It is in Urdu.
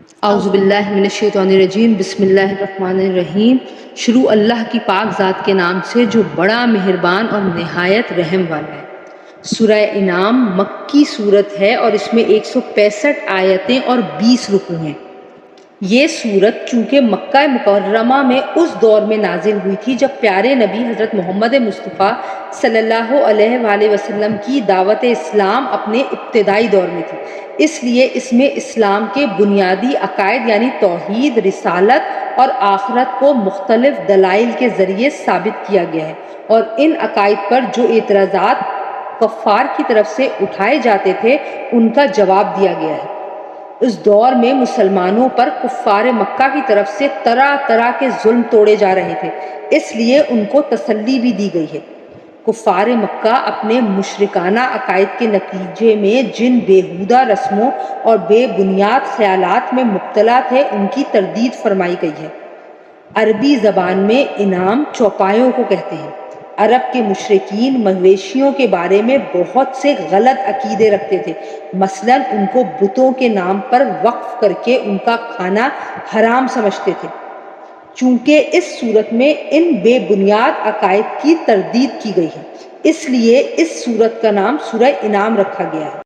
اعوذ باللہ من الشیطان الرجیم، بسم اللہ الرحمن الرحیم۔ شروع اللہ کی پاک ذات کے نام سے جو بڑا مہربان اور نہایت رحم والا ہے۔ سورہ انعام مکی صورت ہے اور اس میں 165 آیتیں اور 20 رکوع ہیں۔ یہ صورت چونکہ مکہ مکرمہ میں اس دور میں نازل ہوئی تھی جب پیارے نبی حضرت محمد مصطفیٰ صلی اللہ علیہ وآلہ وسلم کی دعوت اسلام اپنے ابتدائی دور میں تھی، اس لیے اس میں اسلام کے بنیادی عقائد یعنی توحید، رسالت اور آخرت کو مختلف دلائل کے ذریعے ثابت کیا گیا ہے، اور ان عقائد پر جو اعتراضات کفار کی طرف سے اٹھائے جاتے تھے ان کا جواب دیا گیا ہے۔ اس دور میں مسلمانوں پر کفار مکہ کی طرف سے طرح طرح کے ظلم توڑے جا رہے تھے، اس لیے ان کو تسلی بھی دی گئی ہے۔ کفار مکہ اپنے مشرکانہ عقائد کے نتیجے میں جن بیہودہ رسموں اور بے بنیاد خیالات میں مبتلا تھے ان کی تردید فرمائی گئی ہے۔ عربی زبان میں انعام چوپایوں کو کہتے ہیں۔ عرب کے مشرکین مویشیوں کے بارے میں بہت سے غلط عقیدے رکھتے تھے، مثلاً ان کو بتوں کے نام پر وقف کر کے ان کا کھانا حرام سمجھتے تھے۔ چونکہ اس صورت میں ان بے بنیاد عقائد کی تردید کی گئی ہے، اس لیے اس صورت کا نام سورہ انعام رکھا گیا ہے۔